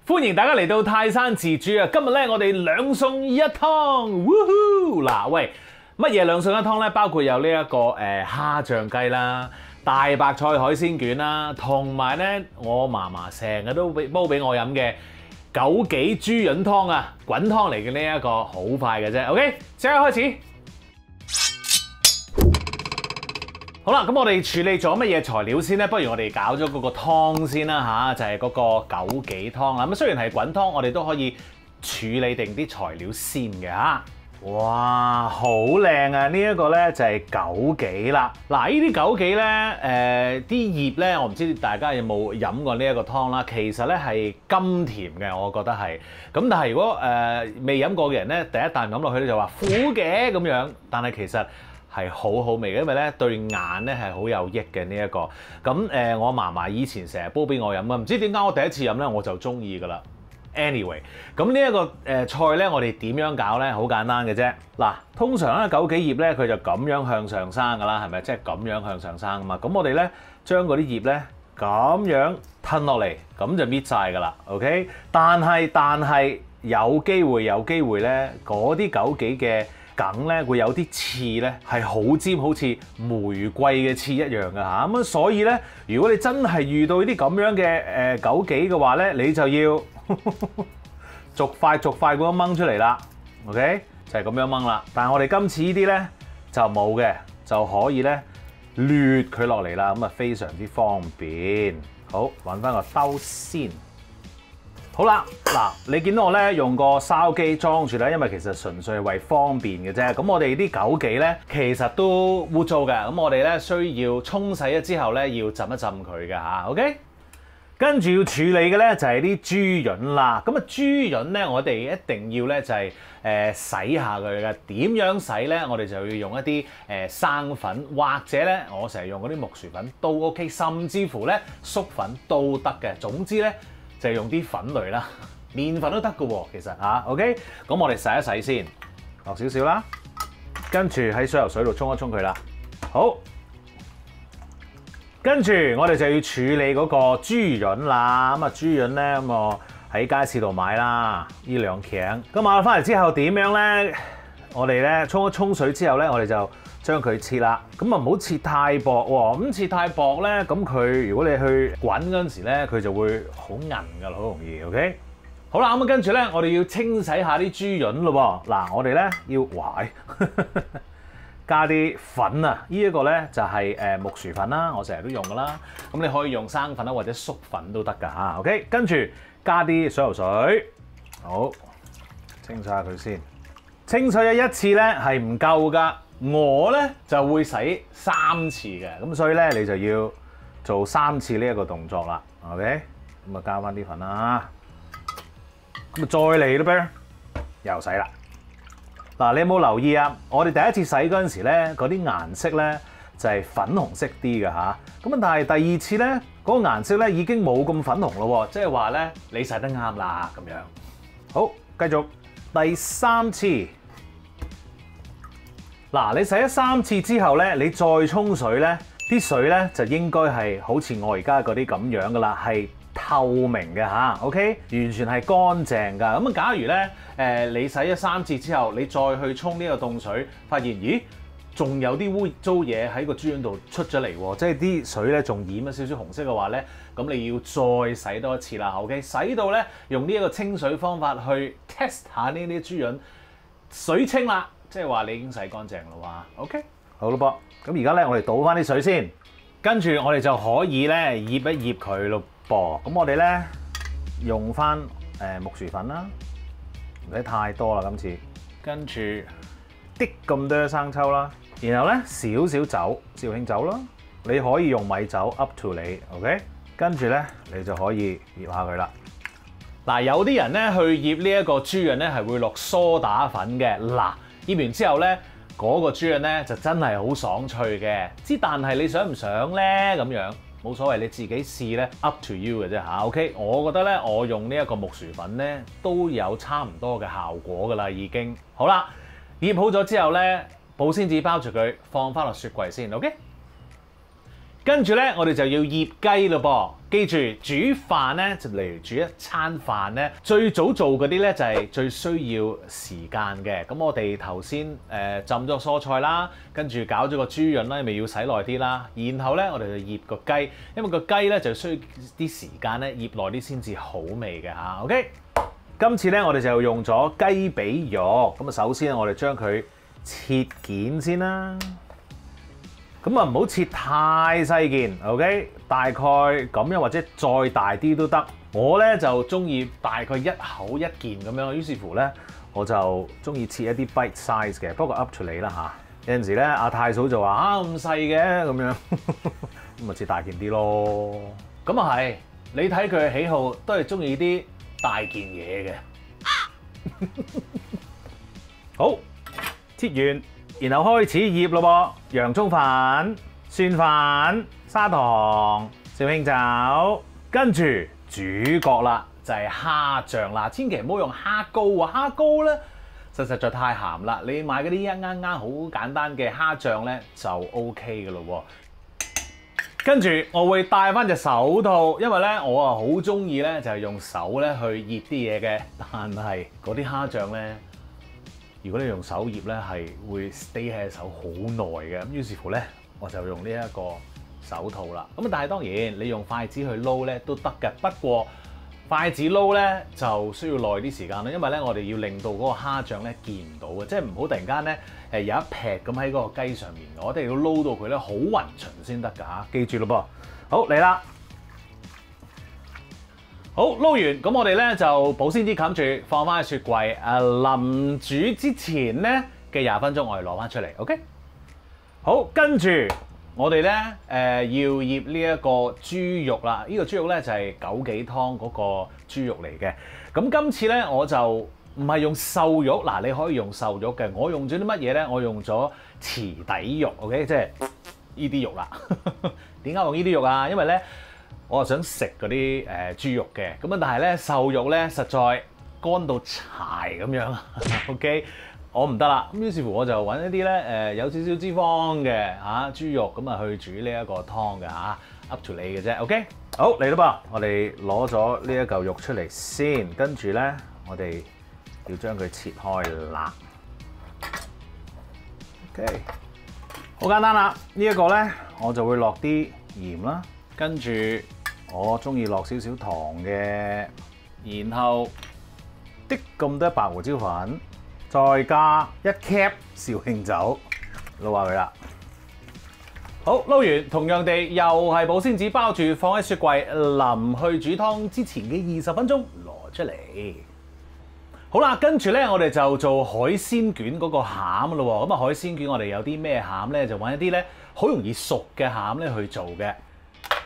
歡迎大家嚟到泰山自煮啊！今日咧我哋兩餸一湯，woohoo！嗱，喂，乜嘢兩餸一湯咧？包括有呢一個蝦醬雞啦、大白菜海鮮卷啦，同埋咧我嫲嫲成日都煲俾我飲嘅枸杞豬潤湯啊，滾湯嚟嘅呢一個好快嘅啫。OK， 即刻開始。好啦，咁我哋處理咗乜嘢材料先咧？不如我哋搞咗嗰個湯先啦嚇，就係嗰個枸杞湯啦。咁雖然係滾湯，我哋都可以處理定啲材料先嘅嚇。哇，好靚啊！呢一個咧就係枸杞啦。嗱，呢啲枸杞咧，啲葉咧，我唔知大家有冇飲過呢一個湯啦。其實咧係甘甜嘅，我覺得係。咁但係如果未飲過嘅人咧，第一啖飲落去咧就話苦嘅咁樣，但係其實係好好味嘅，因為咧對眼咧係好有益嘅呢一個。咁我嫲嫲以前成日煲俾我飲啊，唔知點解我第一次飲咧我就中意㗎啦。Anyway， 咁呢一個菜咧，我哋點樣搞咧？好簡單嘅啫。嗱，通常咧枸杞葉咧佢就咁樣向上生㗎啦，係咪？即係咁樣向上生㗎嘛。咁我哋咧將嗰啲葉咧咁樣吞落嚟，咁就搣晒㗎啦。OK， 但係有機會咧，嗰啲枸杞嘅梗咧會有啲刺咧係好尖，好似玫瑰嘅刺一樣嘅嚇。咁所以咧，如果你真係遇到呢啲咁樣嘅枸杞嘅話咧，你就要逐塊咁樣掹出嚟啦。OK， 就係咁樣掹啦。但係我哋今次呢啲咧就冇嘅，就可以咧掠佢落嚟啦。咁啊非常之方便。好，揾翻個兜先。好啦，嗱，你見到我咧用個筲箕裝住咧，因為其實純粹係為方便嘅啫。咁我哋啲枸杞咧其實都污糟嘅，咁我哋咧需要沖洗咗之後咧要浸一浸佢嘅嚇。OK， 跟住要處理嘅咧就係啲豬潤啦。咁啊豬潤咧，我哋一定要咧就係洗下佢嘅。點樣洗咧？我哋就要用一啲生粉，或者咧我成日用嗰啲木薯粉都 OK， 甚至乎咧粟粉都得嘅。總之咧，就係用啲粉類啦，麵粉都得嘅喎，其實嚇 ，OK。咁我哋洗一洗先，落少少啦，跟住喺水喉水度沖一沖佢啦。好，跟住我哋就要處理嗰個豬潤啦。咁啊豬潤咧，咁我喺街市度買啦，呢兩鉗。咁買翻嚟之後點樣咧？我哋咧沖一沖水之後咧，我哋就將佢切啦，咁啊唔好切太薄喎，咁切太薄咧，咁佢如果你去滾嗰陣時咧，佢就會好韌噶啦，好容易 ，OK？ 好啦，咁啊跟住咧，我哋要清洗下啲豬潤咯喎，嗱，我哋咧要加啲粉啊，呢一個咧就係木薯粉啦，我成日都用噶啦，咁你可以用生粉啦或者粟粉都得噶嚇 ，OK？ 跟住加啲水喉水，好，清洗下佢先，清洗咗一次咧係唔夠噶。我咧就會洗3次嘅，咁所以咧你就要做3次呢一個動作啦 ，OK？ 咁啊加翻啲粉啦，咁啊再嚟咯噃，又洗啦。嗱，你有冇留意啊？我哋第一次洗嗰陣時咧，嗰啲顏色咧就係粉紅色啲嘅嚇，咁啊但係第二次咧嗰個顏色咧已經冇咁粉紅咯喎，即係話咧你洗得啱啦咁樣。好，繼續第3次。嗱，你洗咗3次之後咧，你再沖水咧，啲水咧就應該係好似我而家嗰啲咁樣噶啦，係透明嘅嚇 ，OK， 完全係乾淨噶。咁啊，假如咧你洗咗3次之後，你再去沖呢個凍水，發現咦仲有啲污糟嘢喺個豬潤度出咗嚟喎，即係啲水咧仲染咗少少紅色嘅話咧，咁你要再洗多一次啦 ，OK， 洗到咧用呢一個清水方法去 test 下呢啲豬潤水清啦。即係話你已經洗乾淨啦喎 ，OK， 好咯噃。咁而家咧，我哋倒翻啲水先，跟住我哋就可以咧醃一醃佢咯噃。咁我哋咧用翻木薯粉啦，唔使太多啦今次。跟住啲咁多生抽啦，然後咧少少酒，紹興酒啦，你可以用米酒 up to 你 ，OK。跟住咧你就可以醃下佢啦。嗱，有啲人咧去醃呢一個豬潤咧係會落梳打粉嘅，嗱。醃完之後咧，嗰個豬潤咧就真係好爽脆嘅。但係你想唔想咧咁樣？冇所謂，你自己試咧 ，up to you 嘅啫嚇。OK， 我覺得咧，我用呢一個木薯粉咧都有差唔多嘅效果㗎啦，已經。好啦，醃好咗之後咧，保鮮紙包住佢，放翻落雪櫃先。OK。跟住咧，我哋就要醃雞咯噃。記住煮飯咧，就例如煮一餐飯咧，最早做嗰啲咧就係最需要時間嘅。咁我哋頭先浸咗蔬菜啦，跟住搞咗個豬潤啦，咪要洗耐啲啦。然後咧，我哋就醃個雞，因為個雞咧就需要啲時間咧醃耐啲先至好味嘅嚇。OK， 今次咧我哋就用咗雞髀肉。咁啊，首先我哋將佢切件先啦。咁啊，唔好切太細件 ，OK？ 大概咁樣或者再大啲都得。我咧就中意大概一口一件咁樣，於是乎咧我就中意切一啲 bite size 嘅。不過 up to 你啦嚇。有陣時咧，阿太嫂就話咁細嘅咁樣，咁咪切大件啲咯。咁啊係，你睇佢嘅喜好都係中意啲大件嘢嘅。好，切完。然後開始醃咯噃，洋葱粉、蒜粉、砂糖、紹興酒，跟住主角啦，就係蝦醬啦。千祈唔好用蝦膏啊，蝦膏咧實在太鹹啦。你買嗰啲一啱啱好簡單嘅蝦醬咧就 OK 嘅咯喎。跟住我會戴翻隻手套，因為咧我啊好中意咧就係用手咧去醃啲嘢嘅，但係嗰啲蝦醬咧。如果你用手醃咧，係會 stay 喺手好耐嘅。咁於是乎咧，我就用呢一個手套啦。咁但係當然你用筷子去撈咧都得嘅。不過筷子撈咧就需要耐啲時間啦，因為咧我哋要令到嗰個蝦醬咧見唔到嘅，即係唔好突然間咧有一撇咁喺嗰個雞上面。我哋要撈到佢咧好勻循先得㗎嚇。記住咯噃。好嚟啦。好撈完，咁我哋咧就保鮮紙冚住，放翻喺雪櫃。臨煮之前咧嘅20分鐘，我哋攞翻出嚟。OK。好，跟住我哋咧要醃呢一個豬肉啦。呢個豬肉咧就係枸杞湯嗰個豬肉嚟嘅。咁今次咧我就唔係用瘦肉，嗱你可以用瘦肉嘅。我用咗啲乜嘢咧？我用咗池底肉。OK， 即係呢啲肉啦。點解用呢啲肉啊？因為咧。我係想食嗰啲豬肉嘅，咁啊但係咧瘦肉咧實在乾到柴咁樣，OK， 我唔得啦，咁於是乎我就揾一啲咧有少少脂肪嘅豬肉咁啊去煮呢一個湯嘅嚇 ，up to 你嘅啫 ，OK， 好嚟啦噃，我哋攞咗呢一嚿肉出嚟先，跟住咧我哋要將佢切開啦 ，OK， 好簡單啦，呢一個咧我就會落啲鹽啦，跟住。我中意落少少糖嘅，然後啲咁多白胡椒粉，再加一 cap 紹興酒，撈下佢啦。好，撈完，同樣地又係保鮮紙包住，放喺雪櫃，臨去煮湯之前嘅20分鐘攞出嚟。好啦，跟住咧我哋就做海鮮卷嗰個餡咯喎。咁啊海鮮卷我哋有啲咩餡咧？就揾一啲咧好容易熟嘅餡咧去做嘅。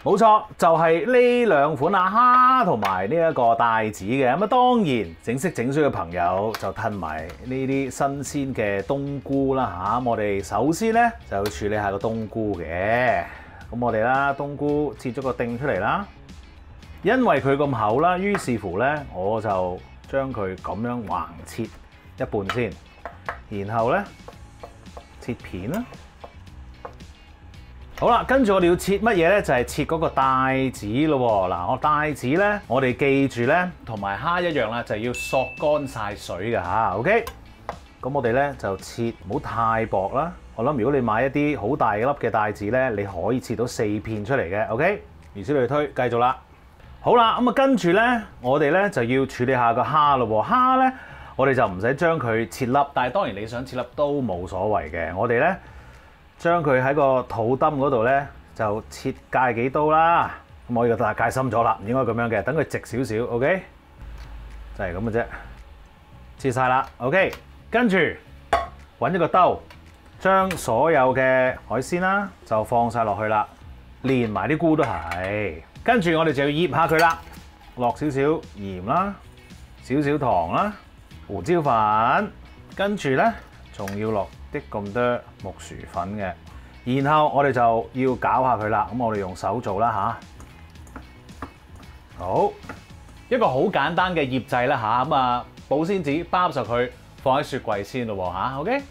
冇錯，就係呢兩款蝦同埋呢一個帶子嘅。咁啊，當然整色整水嘅朋友就褪埋呢啲新鮮嘅冬菇啦嚇。我哋首先咧就要處理下個冬菇嘅。咁我哋啦，冬菇切咗個丁出嚟啦。因為佢咁厚啦，於是乎咧我就將佢咁樣橫切一半先，然後咧切片啦。好啦，跟住我哋要切乜嘢咧？就係切嗰個帶子咯喎。嗱，我帶子咧，我哋記住咧，同埋蝦一樣啦，就係要索乾晒水嘅嚇。OK，咁我哋咧就切唔好太薄啦。我諗如果你買一啲好大粒嘅帶子咧，你可以切到4片出嚟嘅。OK， 如此類推，繼續啦。好啦，咁啊跟住咧，我哋咧就要處理下個蝦咯喎。蝦咧，我哋就唔使將佢切粒，但係當然你想切粒都冇所謂嘅。我哋咧。將佢喺個肚墩嗰度咧，就切界幾刀啦。咁我呢個界深咗啦，唔應該咁樣嘅，等佢直少少 ，OK？ 就係咁嘅啫，切晒啦 ，OK？ 跟住揾一個兜，將所有嘅海鮮啦就放晒落去啦，連埋啲菇都係。跟住我哋就要醃下佢啦，落少少鹽啦，少少糖啦，胡椒粉，跟住咧仲要落啲咁多木薯粉嘅，然後我哋就要攪下佢啦。咁我哋用手做啦嚇。好，一個好簡單嘅醃製啦嚇。咁啊，保鮮紙包實佢，放喺雪櫃先咯喎嚇。OK。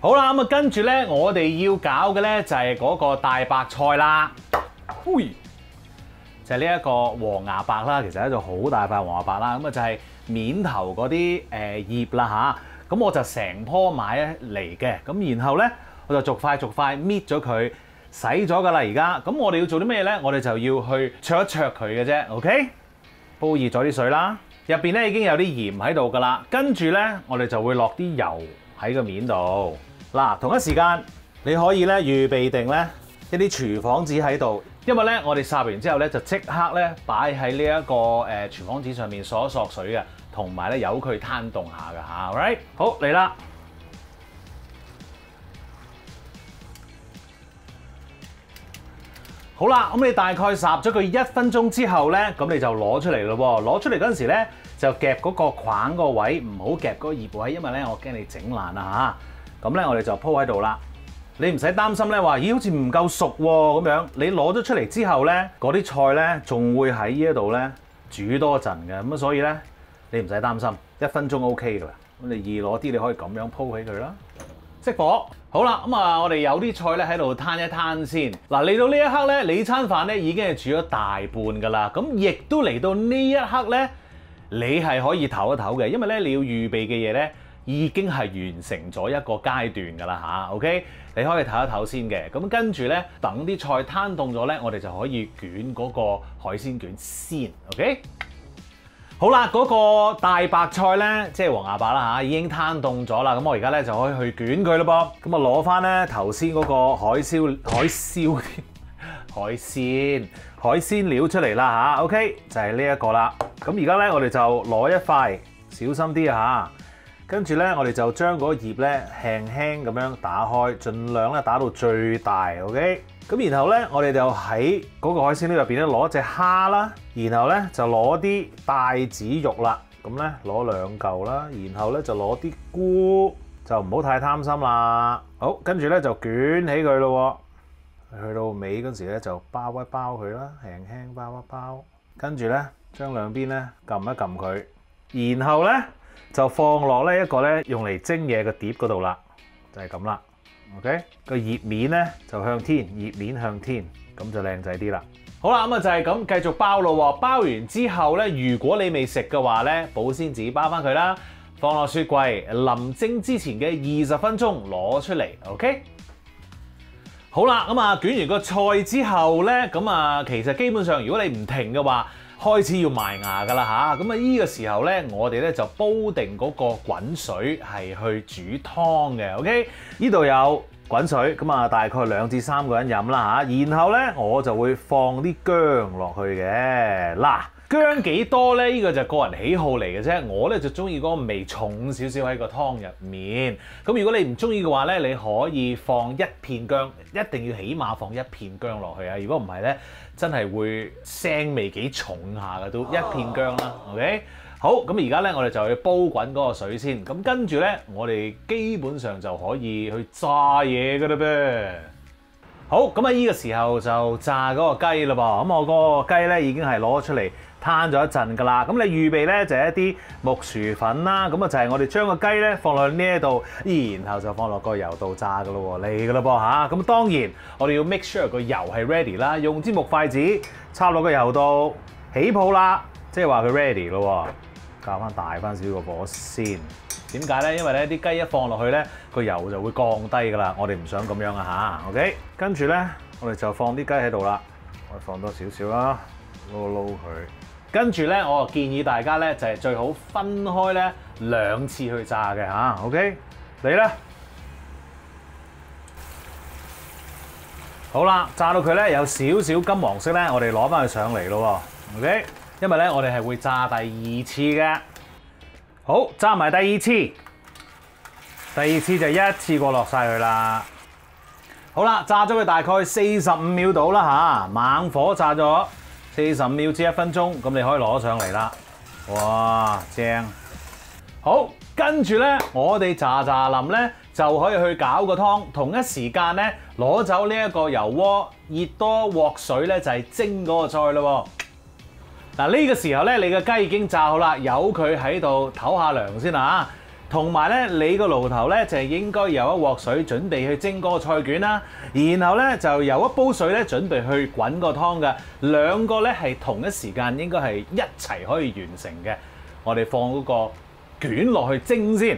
好啦，咁啊跟住咧，我哋要搞嘅咧就係嗰個大白菜啦。嘿，就係呢一個黃芽白啦，其實係一種好大塊黃芽白啦。咁啊就係面頭嗰啲葉啦嚇。咁我就成棵買嚟嘅。咁然後咧，我就逐塊搣咗佢，洗咗㗎啦。而家咁我哋要做啲咩咧？我哋就要去焯一焯佢嘅啫。OK， 煲熱咗啲水啦，入邊咧已經有啲鹽喺度㗎啦。跟住咧，我哋就會落啲油喺個面度。嗱，同一時間你可以咧預備定咧一啲廚房紙喺度，因為咧我哋烚完之後咧就即刻咧擺喺呢一個廚房紙上面索一索水嘅，同埋咧由佢攤凍下㗎嚇。Alright， 好嚟啦。好啦，咁你大概烚咗佢1分鐘之後咧，咁你就攞出嚟咯喎。攞出嚟嗰陣時咧就夾嗰個框個位，唔好夾嗰個葉位，因為咧我驚你整爛啊嚇。咁咧，我哋就鋪喺度啦。你唔使擔心咧，話咦好似唔夠熟喎咁樣。你攞咗出嚟之後咧，嗰啲菜咧仲會喺呢一度咧煮多陣嘅。咁所以咧你唔使擔心，1分鐘 OK 噶啦。咁你易攞啲，你可以咁樣鋪起佢啦。熄火。好啦，咁啊，我哋有啲菜咧喺度攤一攤先。嗱，嚟到呢一刻咧，你餐飯咧已經係煮咗大半噶啦。咁亦都嚟到呢一刻咧，你係可以唞一唞嘅，因為咧你要預備嘅嘢咧，已經係完成咗一個階段㗎啦嚇 ，OK？ 你可以唞一唞先嘅，咁跟住咧，等啲菜攤凍咗咧，我哋就可以捲嗰個海鮮卷先 ，OK？ 好啦，嗰個大白菜咧，即係黃芽白啦嚇，已經攤凍咗啦，咁我而家咧就可以去捲佢咯噃，咁啊攞翻咧頭先嗰個海鮮料出嚟啦嚇 ，OK？ 就係呢一個啦，咁而家咧我哋就攞一塊，小心啲嚇。跟住咧，我哋就將嗰個葉咧輕輕咁樣打開，盡量咧打到最大 ，OK？ 咁然後咧，我哋就喺嗰個海鮮料入邊咧攞隻蝦啦，然後咧就攞啲帶子肉啦，咁咧攞2嚿啦，然後咧就攞啲菇，就唔好太貪心啦。好，跟住咧就捲起佢咯，去到尾嗰時咧就包一包佢啦，輕輕包一包，跟住咧將兩邊咧撳一撳佢，然後咧就放落呢一個咧用嚟蒸嘢嘅碟嗰度啦，就係咁啦。OK， 個葉面咧就向天，葉面向天，咁就靚仔啲啦。好啦，咁啊就係咁繼續包咯喎。包完之後咧，如果你未食嘅話咧，保鮮紙包翻佢啦，放落雪櫃，臨蒸之前嘅20分鐘攞出嚟。OK。好啦，咁啊捲完個菜之後咧，咁啊其實基本上如果你唔停嘅話，開始要埋牙㗎啦嚇，咁啊呢個時候咧，我哋咧就煲定嗰個滾水係去煮湯嘅 ，OK？ 呢度有滾水，咁啊大概2至3個人飲啦嚇，然後咧我就會放啲薑落去嘅，嗱薑幾多咧？呢個就個人喜好嚟嘅啫，我咧就中意嗰個味重少少喺個湯入面。咁如果你唔中意嘅話咧，你可以放1片薑，一定要起碼放1片薑落去啊！如果唔係咧，真係會腥味幾重下嘅都1片薑啦。OK， 好，咁而家咧我哋就去煲滾嗰個水先。咁跟住咧，我哋基本上就可以去炸嘢㗎啦噃。好，咁啊呢個時候就炸嗰個雞啦噃。咁我嗰個雞咧已經係攞出嚟攤咗一陣㗎啦。咁你預備咧就係一啲木薯粉啦。咁啊就係我哋將個雞咧放落呢一度，然後就放落個油度炸㗎咯喎，嚟㗎啦噃嚇。咁當然我哋要 make sure 個油係 ready 啦，用支木筷子插落個油度起泡啦，即係話佢 ready 咯喎。較翻大翻少個火先。點解咧？因為咧啲雞一放落去咧，個油就會降低㗎啦。我哋唔想咁樣啊嚇。OK， 跟住咧，我哋就放啲雞喺度啦。我哋放多少少啦，撈佢。跟住咧，我建議大家咧就係最好分開咧2次去炸嘅嚇。OK， 嚟啦。好啦，炸到佢咧有少少金黃色咧，我哋攞翻佢上嚟咯喎。OK， 因為咧我哋係會炸第2次嘅。好，炸埋第2次，第2次就一次過落晒佢啦。好啦，炸咗佢大概45秒到啦嚇，猛火炸咗45秒至1分鐘，咁你可以攞上嚟啦。哇，正！好，跟住咧，我哋喳臨咧就可以去搞個湯，同一時間咧攞走呢一個油鍋，熱多鑊水咧就係蒸嗰個菜咯喎。嗱呢個時候咧，你嘅雞已經炸好啦，由佢喺度唞下涼先啦。同埋咧你個爐頭咧就係應該有一鑊水準備去蒸嗰個菜卷啦，然後咧就有一煲水咧準備去滾個湯嘅，兩個咧係同一時間應該係一齊可以完成嘅。我哋放嗰個卷落去蒸先。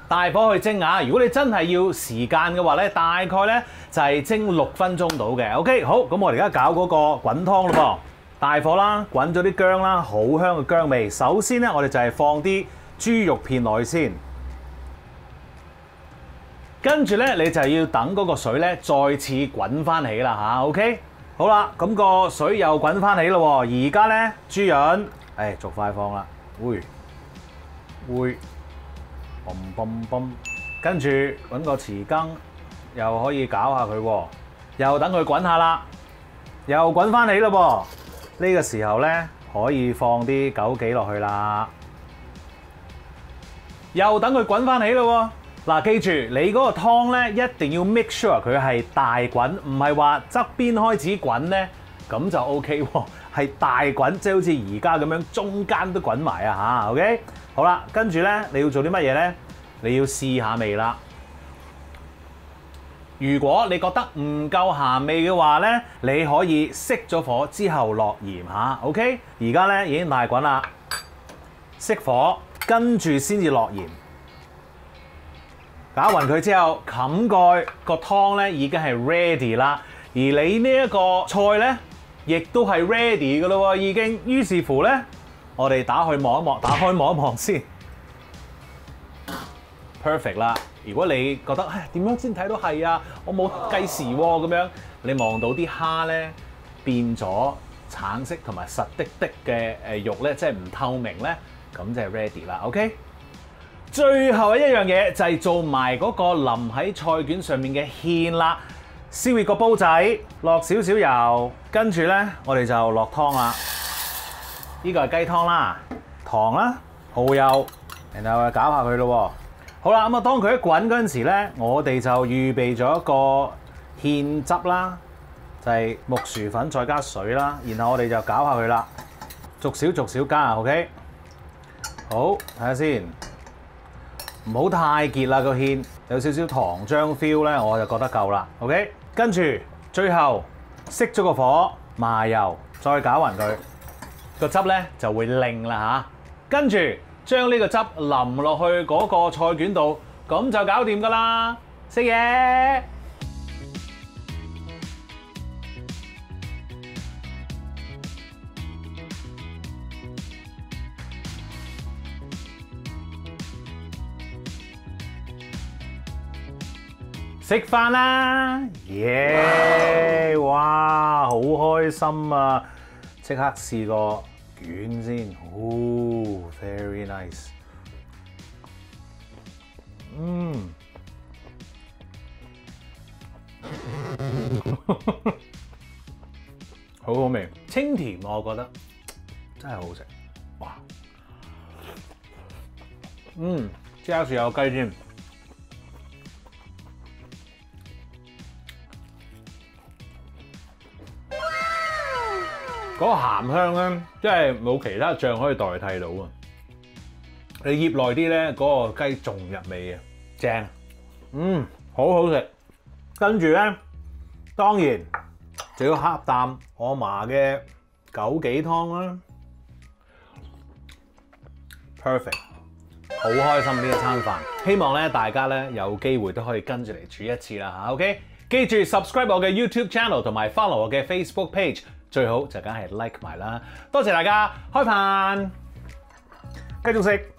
大火去蒸啊！如果你真係要時間嘅話咧，大概咧就係蒸6分鐘到嘅。OK， 好，咁我哋而家搞嗰個滾湯咯噃。大火啦，滾咗啲薑啦，好香嘅薑味。首先咧，我哋就係放啲豬肉片落去先，跟住咧你就要等嗰個水咧再次滾翻起啦嚇。OK， 好啦，咁個水又滾翻起咯喎。而家咧豬潤，逐塊放啦，會。跟住揾個匙羹，又可以攪下佢喎，又等佢滾下啦，又滾翻起咯噃。呢個時候咧可以放啲枸杞落去啦，又等佢滾翻起咯喎。嗱，記住你嗰個湯咧一定要 make sure 佢係大滾，唔係話側邊開始滾咧，咁就 OK 喎。係大滾，即係好似而家咁樣，中間都滾埋啊嚇。OK。好啦，跟住咧，你要做啲乜嘢咧？你要試下味啦。如果你覺得唔夠鹹味嘅話咧，你可以熄咗火之後落鹽嚇。OK， 而家咧已經大滾啦，熄火，跟住先至落鹽，攪勻佢之後，冚蓋，個湯咧已經係 ready 啦。而你呢一個菜咧，亦都係 ready 㗎咯喎，已經。於是乎咧，我哋打開望一望先 ，perfect 啦。如果你覺得點樣先睇到係啊，我冇計時喎咁樣，你望到啲蝦咧變咗橙色同埋實滴滴嘅肉咧，即係唔透明咧，咁就係 ready 啦。OK， 最後一樣嘢就係做埋嗰個淋喺菜卷上面嘅芡啦。燒熱個煲仔，落少少油，跟住咧我哋就落湯啦。呢個係雞湯啦，糖啦，蠔油，然後搞下佢咯。好啦，咁啊，當佢一滾嗰陣時咧，我哋就預備咗一個芡汁啦，就係木薯粉再加水啦，然後我哋就搞下佢啦，逐少加 OK。好，睇下先，唔好太結啦個芡，有少少糖漿 feel 咧，我就覺得夠啦。OK， 跟住最後熄咗個火，麻油，再搞勻佢，個汁咧就會擰啦嚇。跟住將呢個汁淋落去嗰個菜卷度，咁就搞掂㗎啦，食嘢。食飯啦，耶！哇，好開心啊！即刻試個卷先，very nice。好好味，清甜我覺得真係好食。哇，即刻試有雞添。嗰個鹹香咧，真係冇其他醬可以代替到啊！你醃耐啲咧，嗰個雞仲入味啊，正，好好食。跟住咧，當然就要呷啖我嫲嘅枸杞湯啦 ，perfect， 好開心呢一餐飯。希望咧大家咧有機會都可以跟住嚟煮一次啦嚇 ，OK？ 記住 subscribe 我嘅 YouTube channel 同埋 follow 我嘅 Facebook page。最好就梗係 like 埋啦，多謝大家，開飯，繼續食。